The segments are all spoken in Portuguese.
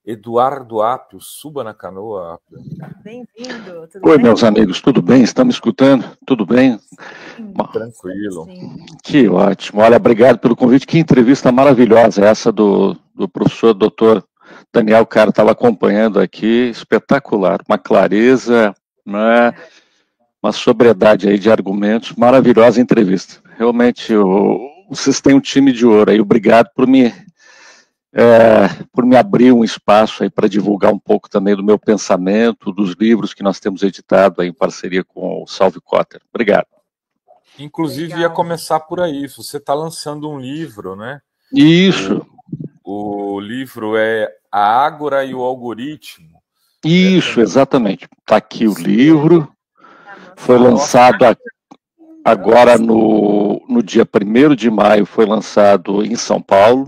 Eduardo Apio. Suba na canoa, Apio. Bem-vindo. Oi, meus amigos, tudo bem? Estão me escutando? Tudo bem? Sim, tranquilo. Sim. Que ótimo. Olha, obrigado pelo convite. Que entrevista maravilhosa essa do professor doutor Daniel Caro. Estava acompanhando aqui, espetacular. Uma clareza, né? Uma sobriedade aí de argumentos. Maravilhosa entrevista. Realmente, vocês têm um time de ouro aí. Obrigado por me abrir um espaço aí para divulgar um pouco também do meu pensamento, dos livros que nós temos editado aí em parceria com o Salve Cotter. Obrigado. Inclusive, ia começar por aí. Você está lançando um livro, né? Isso. O livro é A Ágora e o Algoritmo. Isso, exatamente. Está aqui o livro. Foi lançado agora no dia 1º de maio, foi lançado em São Paulo,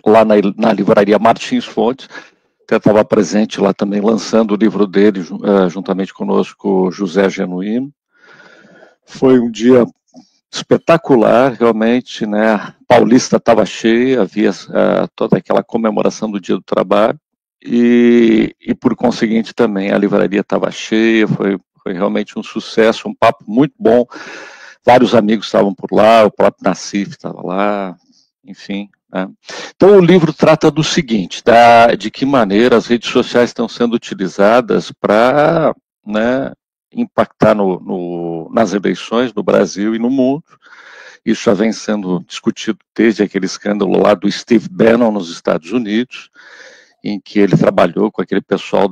lá na livraria Martins Fontes. Eu estava presente lá também, lançando o livro dele, juntamente conosco, José Genuíno. Foi um dia espetacular, realmente, né? Paulista estava cheia, havia toda aquela comemoração do Dia do Trabalho, e por conseguinte também a livraria estava cheia, foi realmente um sucesso, um papo muito bom. Vários amigos estavam por lá, o próprio Nassif estava lá, enfim. Né? Então o livro trata do seguinte, de que maneira as redes sociais estão sendo utilizadas para, né, impactar nas eleições no Brasil e no mundo. Isso já vem sendo discutido desde aquele escândalo lá do Steve Bannon nos Estados Unidos, em que ele trabalhou com aquele pessoal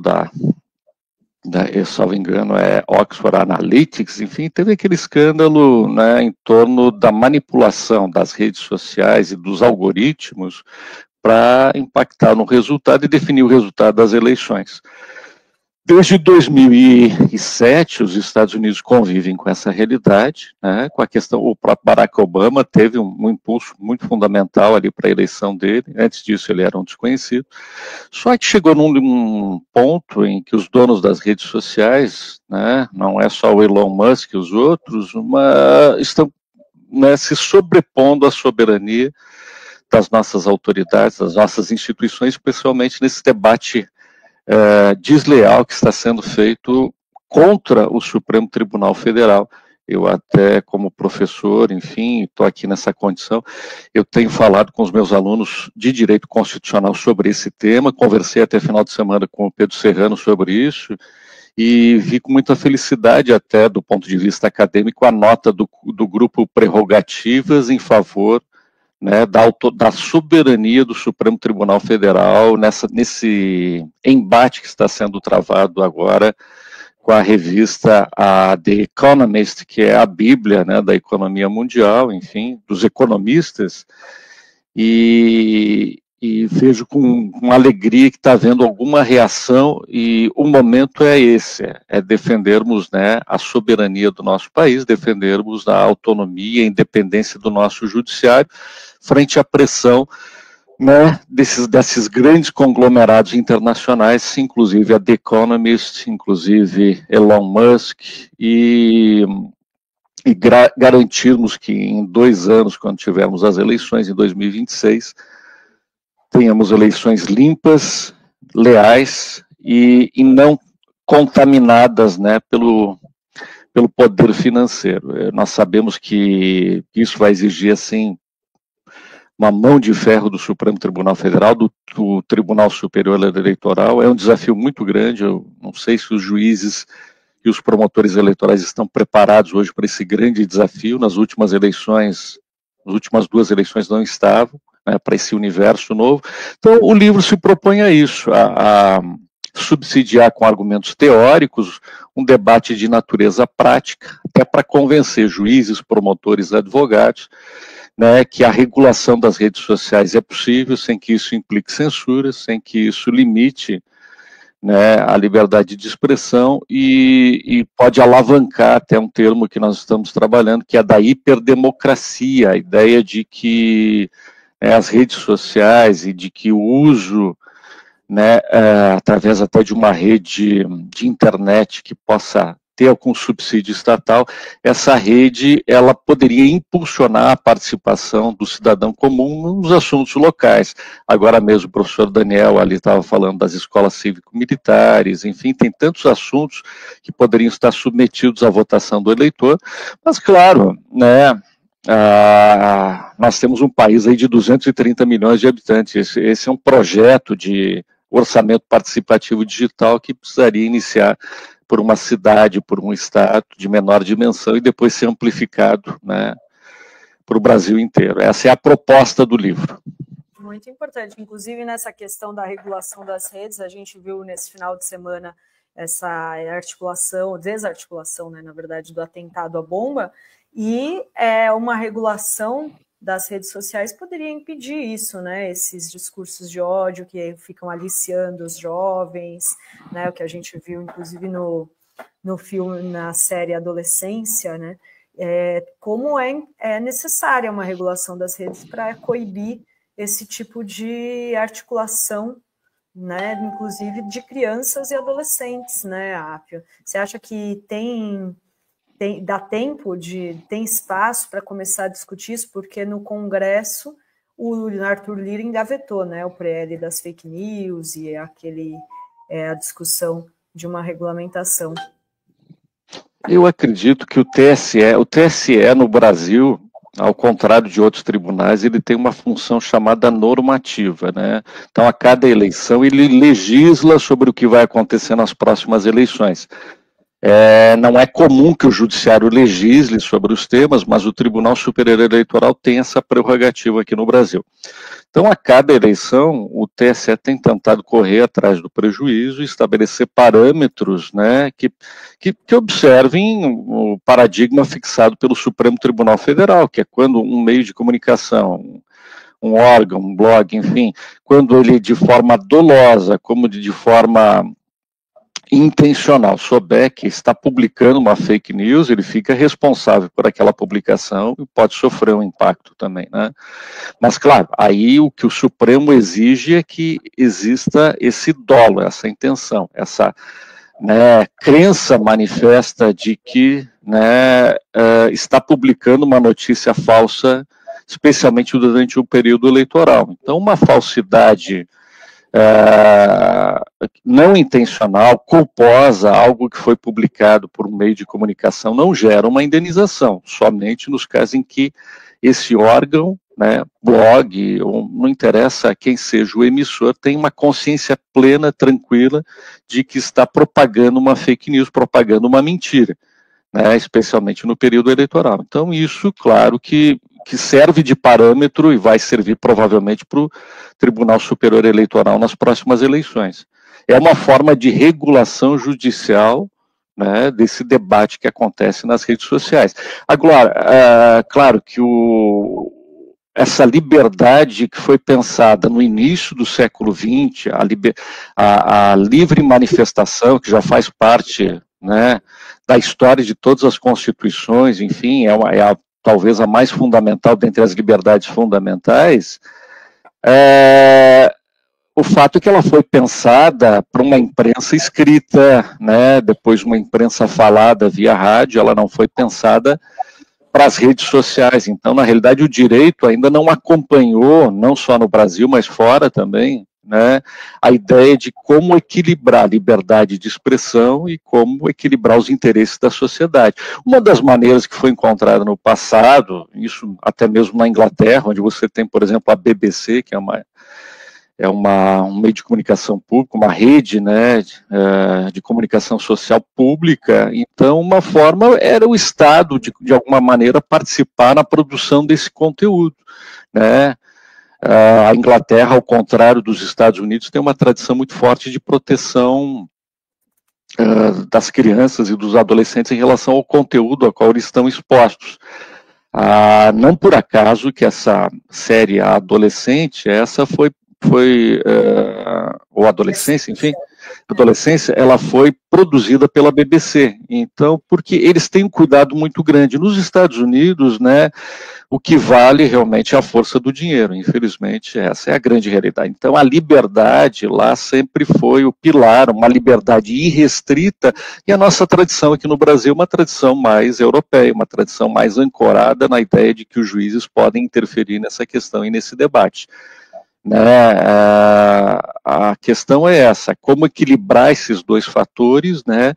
eu salvo engano, Oxford Analytics, enfim, teve aquele escândalo, né, em torno da manipulação das redes sociais e dos algoritmos para impactar no resultado e definir o resultado das eleições. Desde 2007, os Estados Unidos convivem com essa realidade, né, com a questão, o próprio Barack Obama teve um impulso muito fundamental ali para a eleição dele, antes disso ele era um desconhecido, só que chegou num ponto em que os donos das redes sociais, né, não é só o Elon Musk e os outros, estão, né, se sobrepondo à soberania das nossas autoridades, das nossas instituições, especialmente nesse debate desleal que está sendo feito contra o Supremo Tribunal Federal. Eu até, como professor, enfim, estou aqui nessa condição, eu tenho falado com os meus alunos de Direito Constitucional sobre esse tema, conversei até final de semana com o Pedro Serrano sobre isso, e vi com muita felicidade até, do ponto de vista acadêmico, a nota do grupo Prerrogativas em favor, né, da soberania do Supremo Tribunal Federal nesse embate que está sendo travado agora com a revista The Economist, que é a bíblia, né, da economia mundial, enfim, dos economistas, e vejo com alegria que está havendo alguma reação, e o momento é esse, é defendermos, né, a soberania do nosso país, defendermos a autonomia e a independência do nosso judiciário, frente à pressão, né, desses grandes conglomerados internacionais, inclusive a The Economist, inclusive Elon Musk, e garantirmos que em 2 anos, quando tivermos as eleições, em 2026, tenhamos eleições limpas, leais e não contaminadas, né, pelo poder financeiro. Nós sabemos que isso vai exigir, assim, uma mão de ferro do Supremo Tribunal Federal, do Tribunal Superior Eleitoral. É um desafio muito grande. Eu não sei se os juízes e os promotores eleitorais estão preparados hoje para esse grande desafio. Nas últimas 2 eleições não estavam, né, para esse universo novo. Então, o livro se propõe a isso, a subsidiar com argumentos teóricos um debate de natureza prática, até para convencer juízes, promotores, advogados, né, que a regulação das redes sociais é possível sem que isso implique censura, sem que isso limite, né, a liberdade de expressão e pode alavancar até um termo que nós estamos trabalhando, que é da hiperdemocracia, a ideia de que as redes sociais e de que o uso, né, através até de uma rede de internet que possa ter algum subsídio estatal, essa rede ela poderia impulsionar a participação do cidadão comum nos assuntos locais. Agora mesmo o professor Daniel ali estava falando das escolas cívico-militares, enfim, tem tantos assuntos que poderiam estar submetidos à votação do eleitor, mas claro, né, nós temos um país aí de 230 milhões de habitantes, esse é um projeto de orçamento participativo digital que precisaria iniciar por uma cidade, por um estado de menor dimensão e depois ser amplificado, né, para o Brasil inteiro. Essa é a proposta do livro. Muito importante. Inclusive, nessa questão da regulação das redes, a gente viu nesse final de semana essa articulação, desarticulação, né, na verdade, do atentado à bomba, e uma regulação das redes sociais poderia impedir isso, né? Esses discursos de ódio que ficam aliciando os jovens, né? O que a gente viu, inclusive, no filme, na série Adolescência, né? Como é necessária uma regulação das redes para coibir esse tipo de articulação, né? Inclusive de crianças e adolescentes, né, Apio? Você acha que dá tempo, tem espaço para começar a discutir isso, porque no Congresso o Arthur Lira engavetou, né, o PL das fake news e a discussão de uma regulamentação. Eu acredito que o TSE no Brasil, ao contrário de outros tribunais, ele tem uma função chamada normativa, né? Então, a cada eleição, ele legisla sobre o que vai acontecer nas próximas eleições. Não é comum que o judiciário legisle sobre os temas, mas o Tribunal Superior Eleitoral tem essa prerrogativa aqui no Brasil. Então, a cada eleição, o TSE tem tentado correr atrás do prejuízo e estabelecer parâmetros, né, que observem o paradigma fixado pelo Supremo Tribunal Federal, que é quando um meio de comunicação, um órgão, um blog, enfim, quando ele de forma dolosa, como de forma intencional souber que está publicando uma fake news, ele fica responsável por aquela publicação e pode sofrer um impacto também, né? Mas, claro, aí o que o Supremo exige é que exista esse dolo, essa intenção, essa, né, crença manifesta de que, né, está publicando uma notícia falsa, especialmente durante o período eleitoral. Então, uma falsidade não intencional, culposa, algo que foi publicado por um meio de comunicação, não gera uma indenização, somente nos casos em que esse órgão, né, blog, ou não interessa quem seja o emissor, tem uma consciência plena, tranquila, de que está propagando uma fake news, propagando uma mentira, né, especialmente no período eleitoral. Então, isso, claro que serve de parâmetro e vai servir provavelmente para o Tribunal Superior Eleitoral nas próximas eleições. É uma forma de regulação judicial, né, desse debate que acontece nas redes sociais. Agora, claro que essa liberdade que foi pensada no início do século XX, a livre manifestação, que já faz parte, né, da história de todas as constituições, enfim, talvez a mais fundamental dentre as liberdades fundamentais, o fato é que ela foi pensada para uma imprensa escrita, né, depois uma imprensa falada via rádio, ela não foi pensada para as redes sociais. Então, na realidade, o direito ainda não acompanhou, não só no Brasil, mas fora também, né, a ideia de como equilibrar a liberdade de expressão e como equilibrar os interesses da sociedade. Uma das maneiras que foi encontrada no passado, isso até mesmo na Inglaterra, onde você tem, por exemplo, a BBC, que é um meio de comunicação público, uma rede, né, de comunicação social pública. Então, uma forma era o Estado, de alguma maneira, participar na produção desse conteúdo, né. A Inglaterra, ao contrário dos Estados Unidos, tem uma tradição muito forte de proteção das crianças e dos adolescentes em relação ao conteúdo ao qual eles estão expostos. Não por acaso que essa série A Adolescente, essa foi ou Adolescência, enfim, adolescência, ela foi produzida pela BBC. Então, porque eles têm um cuidado muito grande. Nos Estados Unidos, né, o que vale realmente é a força do dinheiro. Infelizmente, essa é a grande realidade. Então, a liberdade lá sempre foi o pilar, uma liberdade irrestrita, e a nossa tradição aqui no Brasil é uma tradição mais europeia, uma tradição mais ancorada na ideia de que os juízes podem interferir nessa questão e nesse debate. Né? A questão é essa, como equilibrar esses dois fatores, né?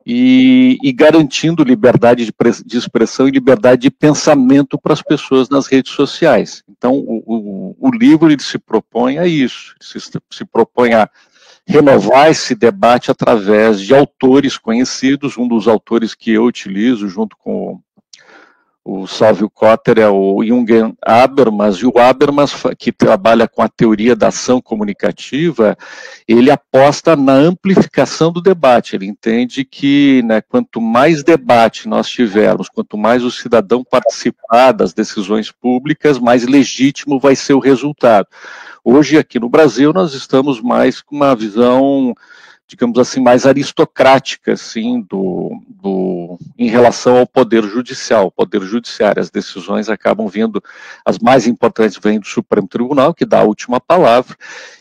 E garantindo liberdade de expressão e liberdade de pensamento para as pessoas nas redes sociais. Então, o livro ele se propõe a isso, se propõe a renovar esse debate através de autores conhecidos. Um dos autores que eu utilizo, junto com o Sálvio Cotter, é o Jürgen Habermas, e o Habermas, que trabalha com a teoria da ação comunicativa, ele aposta na amplificação do debate. Ele entende que, né, quanto mais debate nós tivermos, quanto mais o cidadão participar das decisões públicas, mais legítimo vai ser o resultado. Hoje, aqui no Brasil, nós estamos mais com uma visão, digamos assim, mais aristocrática, assim, em relação ao poder judicial, poder judiciário. As decisões acabam vindo, as mais importantes vêm do Supremo Tribunal, que dá a última palavra,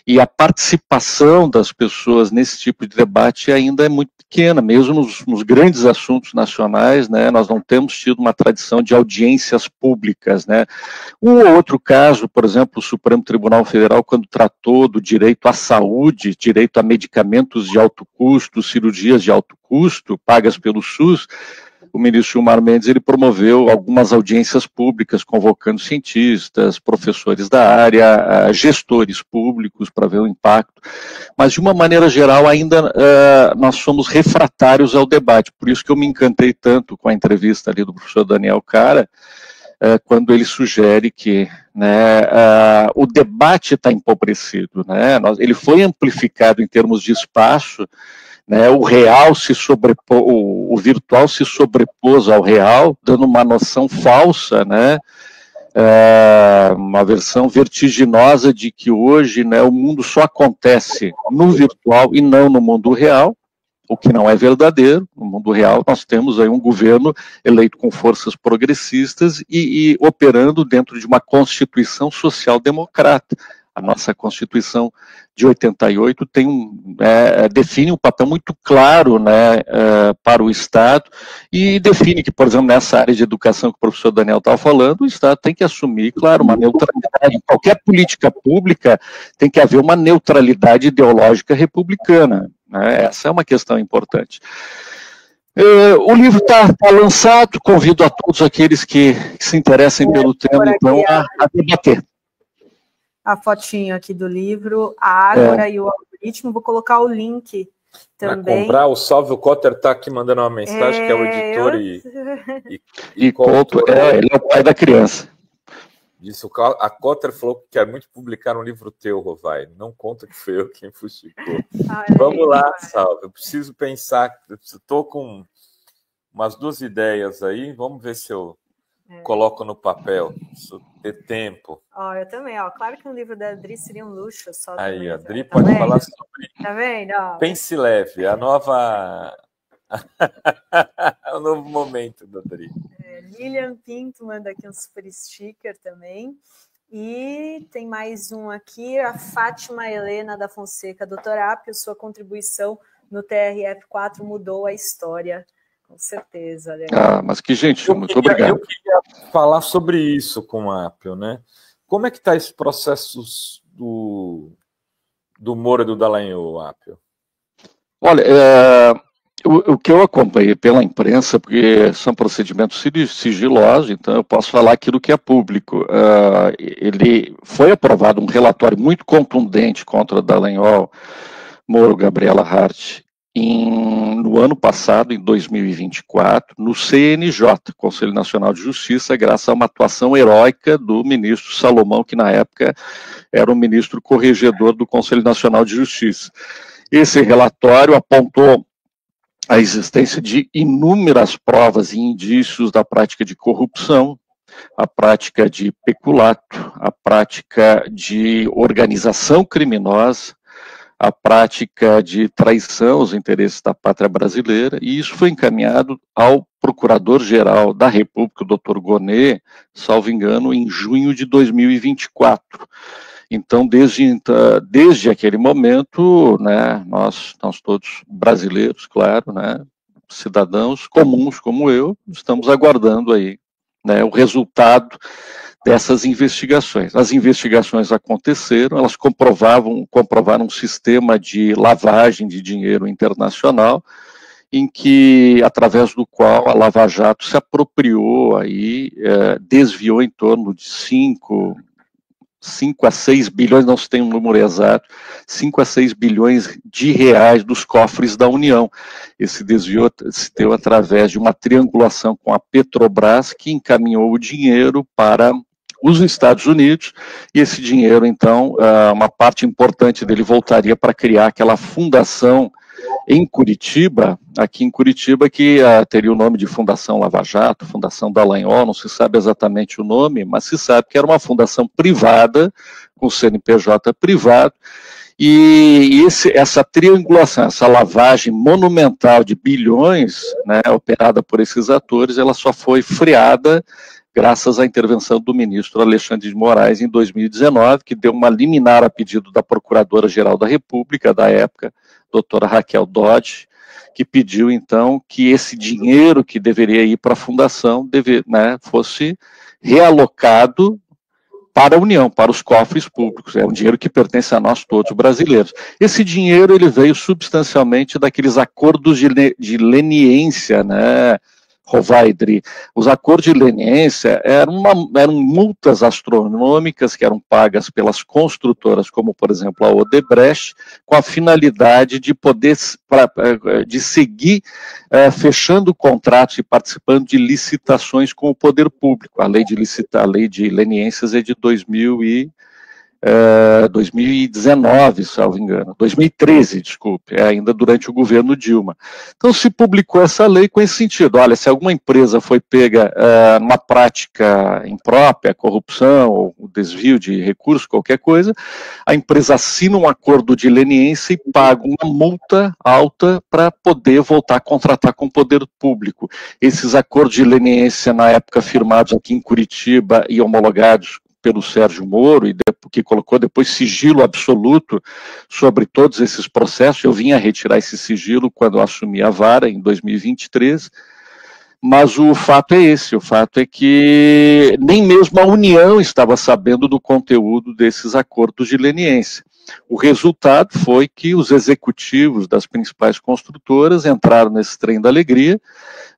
e a participação das pessoas nesse tipo de debate ainda é muito pequena, mesmo nos grandes assuntos nacionais, né, nós não temos tido uma tradição de audiências públicas, né. Um ou outro caso, por exemplo, o Supremo Tribunal Federal, quando tratou do direito à saúde, direito a medicamentos de alto custo, cirurgias de alto custo, pagas pelo SUS, o ministro Gilmar Mendes ele promoveu algumas audiências públicas, convocando cientistas, professores da área, gestores públicos para ver o impacto, mas de uma maneira geral ainda nós somos refratários ao debate, por isso que eu me encantei tanto com a entrevista ali do professor Daniel Cara, quando ele sugere que, né, o debate está empobrecido, né, ele foi amplificado em termos de espaço, né, o real o virtual se sobrepôs ao real, dando uma noção falsa, né, uma versão vertiginosa de que hoje, né, o mundo só acontece no virtual e não no mundo real, o que não é verdadeiro. No mundo real nós temos aí um governo eleito com forças progressistas e operando dentro de uma Constituição social-democrata. A nossa Constituição de 88 define um papel muito claro, né, para o Estado, e define que, por exemplo, nessa área de educação que o professor Daniel estava falando, o Estado tem que assumir, claro, uma neutralidade. Em qualquer política pública tem que haver uma neutralidade ideológica republicana, né? Essa é uma questão importante. O livro está lançado, convido a todos aqueles que se interessem pelo tema, então, a debater. A fotinho aqui do livro, a Ágora e o Algoritmo, vou colocar o link também. Vai comprar, o Sálvio Cotter está aqui mandando uma mensagem, que é o editor e coautor. Ele é o pai da criança. Disse, a Cotter falou que quer muito publicar um livro teu, Rovai. Não conta que foi eu quem fuxicou. Vamos lá, Sálvio, eu preciso pensar, estou com umas 2 ideias aí, vamos ver se eu coloco no papel, se eu ter tempo. Eu também, claro que um livro da Adri seria um luxo. Só aí, a Adri pode falar sobre... Tá vendo? Pense leve, a nova... o novo momento da Adri. Lilian Pinto manda aqui um super sticker também. E tem mais um aqui, a Fátima Helena da Fonseca. Doutor Apio, sua contribuição no TRF4 mudou a história. Com certeza. Mas que gentil, muito obrigado. Eu queria falar sobre isso com o Apio, né? Como é que está esse processo do Moro e do Dallagnol, Apio? Olha, o que eu acompanhei pela imprensa, porque são procedimentos sigilosos, então eu posso falar aquilo que é público. Ele foi aprovado um relatório muito contundente contra Dallagnol, Moro, Gabriela Hart, no ano passado, em 2024, no CNJ, Conselho Nacional de Justiça, graças a uma atuação heróica do ministro Salomão, que na época era o ministro corregedor do Conselho Nacional de Justiça. Esse relatório apontou a existência de inúmeras provas e indícios da prática de corrupção, a prática de peculato, a prática de organização criminosa, a prática de traição aos interesses da pátria brasileira, e isso foi encaminhado ao Procurador-Geral da República, o Dr. Gonê, salvo engano, em junho de 2024. Então, desde aquele momento, né, nós todos brasileiros, claro, né, cidadãos comuns como eu, estamos aguardando aí, né, o resultado dessas investigações. As investigações aconteceram, elas comprovaram um sistema de lavagem de dinheiro internacional, em que, através do qual a Lava Jato se apropriou, aí, desviou em torno de 5 a 6 bilhões, não se tem um número exato, 5 a 6 bilhões de reais dos cofres da União. Esse desvio se deu através de uma triangulação com a Petrobras, que encaminhou o dinheiro para os Estados Unidos, e esse dinheiro, então, uma parte importante dele voltaria para criar aquela fundação em Curitiba, aqui em Curitiba, que teria o nome de Fundação Lava Jato, Fundação Dallagnol, não se sabe exatamente o nome, mas se sabe que era uma fundação privada, com CNPJ privado, e essa triangulação, essa lavagem monumental de bilhões, né, operada por esses atores, ela só foi freada graças à intervenção do ministro Alexandre de Moraes em 2019, que deu uma liminar a pedido da Procuradora-Geral da República, da época, doutora Raquel Dodge, que pediu, então, que esse dinheiro que deveria ir para a fundação fosse realocado para a União, para os cofres públicos. É um dinheiro que pertence a nós todos, brasileiros. Esse dinheiro ele veio substancialmente daqueles acordos de leniência, né, Rovaidri. Os acordos de leniência eram multas astronômicas que eram pagas pelas construtoras, como, por exemplo, a Odebrecht, com a finalidade de poder de seguir fechando contratos e participando de licitações com o poder público. A lei de leniências é de 2019, salvo engano, 2013, desculpe, ainda durante o governo Dilma. Então se publicou essa lei com esse sentido, olha, se alguma empresa foi pega numa prática imprópria, corrupção ou desvio de recursos, qualquer coisa, a empresa assina um acordo de leniência e paga uma multa alta para poder voltar a contratar com o poder público. Esses acordos de leniência, na época firmados aqui em Curitiba e homologados pelo Sérgio Moro, e que colocou depois sigilo absoluto sobre todos esses processos. Eu vim a retirar esse sigilo quando eu assumi a vara, em 2023, mas o fato é esse, o fato é que nem mesmo a União estava sabendo do conteúdo desses acordos de leniência. O resultado foi que os executivos das principais construtoras entraram nesse trem da alegria,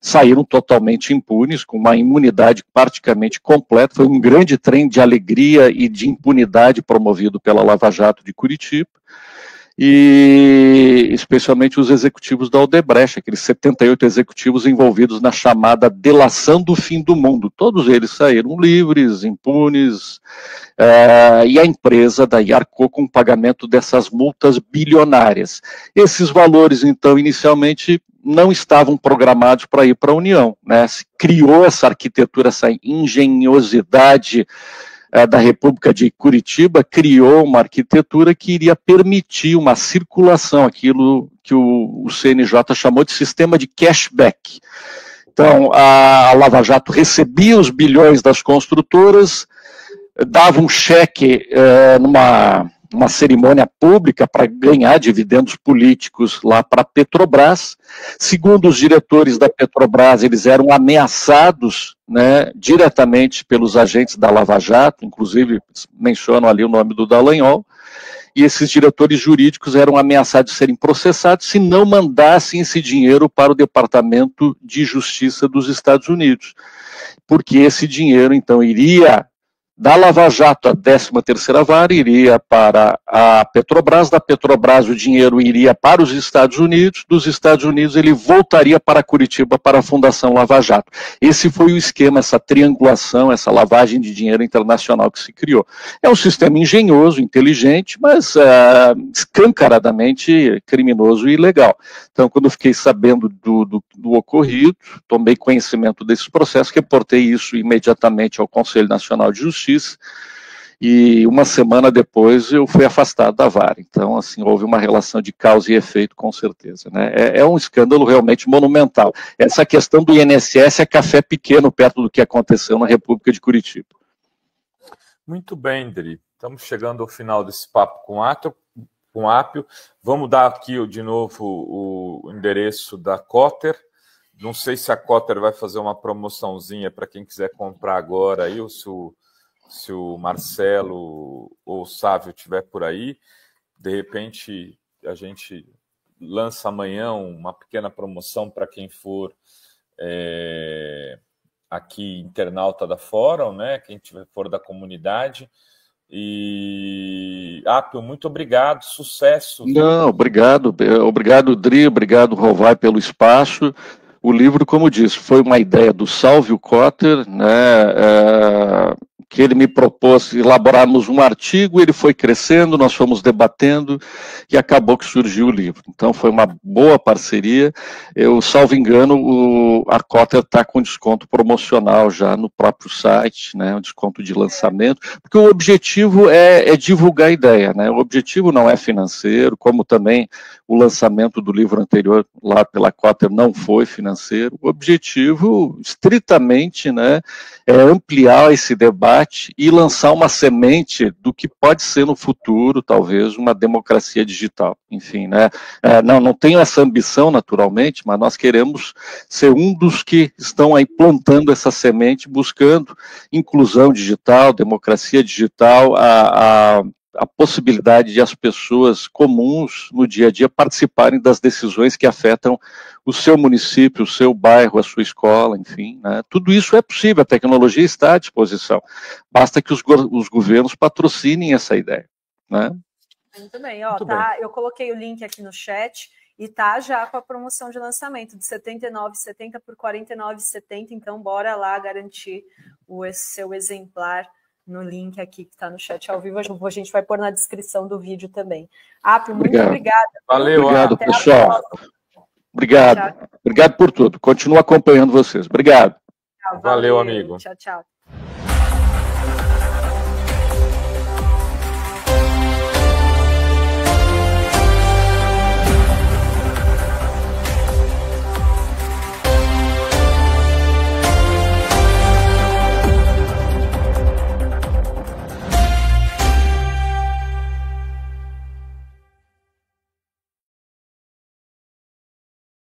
saíram totalmente impunes, com uma imunidade praticamente completa. Foi um grande trem de alegria e de impunidade promovido pela Lava Jato de Curitiba, e especialmente os executivos da Odebrecht, aqueles 78 executivos envolvidos na chamada delação do fim do mundo. Todos eles saíram livres, impunes, e a empresa daí arcou com o pagamento dessas multas bilionárias. Esses valores, então, inicialmente não estavam programados para ir para a União, né? Se criou essa arquitetura, essa engenhosidade da República de Curitiba, criou uma arquitetura que iria permitir uma circulação, aquilo que o CNJ chamou de sistema de cashback. Então, a Lava Jato recebia os bilhões das construtoras, dava um cheque numa cerimônia pública para ganhar dividendos políticos lá para a Petrobras. Segundo os diretores da Petrobras, eles eram ameaçados, né, diretamente pelos agentes da Lava Jato, inclusive mencionam ali o nome do Dallagnol, e esses diretores jurídicos eram ameaçados de serem processados se não mandassem esse dinheiro para o Departamento de Justiça dos Estados Unidos, porque esse dinheiro, então, iria da Lava Jato, a 13ª vara, iria para a Petrobras, da Petrobras o dinheiro iria para os Estados Unidos, dos Estados Unidos ele voltaria para Curitiba, para a Fundação Lava Jato. Esse foi o esquema, essa triangulação, essa lavagem de dinheiro internacional que se criou. É um sistema engenhoso, inteligente, mas escancaradamente criminoso e ilegal. Então, quando eu fiquei sabendo do ocorrido, tomei conhecimento desses processos, reportei isso imediatamente ao Conselho Nacional de Justiça, e uma semana depois eu fui afastado da vara. Então, assim, houve uma relação de causa e efeito, com certeza, né? É um escândalo realmente monumental. Essa questão do INSS é café pequeno perto do que aconteceu na República de Curitiba. Muito bem, Dri. Estamos chegando ao final desse papo com Appio. Vamos dar aqui de novo o endereço da Cotter. Não sei se a Cotter vai fazer uma promoçãozinha para quem quiser comprar agora aí, ou se o Marcelo ou o Sávio estiver por aí. De repente, a gente lança amanhã uma pequena promoção para quem for aqui internauta da Fórum, né? Quem for da comunidade. E, Appio, muito obrigado, sucesso. Não, obrigado, Dri, obrigado, Rovai, pelo espaço. O livro, como disse, foi uma ideia do Sálvio Cotter, né, que ele me propôs elaborarmos um artigo, ele foi crescendo, nós fomos debatendo e acabou que surgiu o livro. Então foi uma boa parceria. Eu, salvo engano, a Cotter está com desconto promocional já no próprio site, né, um desconto de lançamento, porque o objetivo é divulgar a ideia, né, o objetivo não é financeiro, como também o lançamento do livro anterior lá pela Cotter não foi financeiro. O objetivo, estritamente, né, é ampliar esse debate e lançar uma semente do que pode ser no futuro, talvez, uma democracia digital. Enfim, né, não tenho essa ambição, naturalmente, mas nós queremos ser um dos que estão aí plantando essa semente, buscando inclusão digital, democracia digital, a possibilidade de as pessoas comuns no dia a dia participarem das decisões que afetam o seu município, o seu bairro, a sua escola, enfim, né? Tudo isso é possível, a tecnologia está à disposição. Basta que os governos patrocinem essa ideia, né? Muito bem, ó, tá, eu coloquei o link aqui no chat e tá já com a promoção de lançamento de R$ 79,70 por R$ 49,70, então bora lá garantir o seu exemplar no link aqui que está no chat ao vivo. A gente vai pôr na descrição do vídeo também. Appio, muito obrigada. Valeu, obrigado, pessoal. Obrigado. Tchau. Obrigado por tudo. Continuo acompanhando vocês. Obrigado. Valeu, amigo. Tchau, tchau.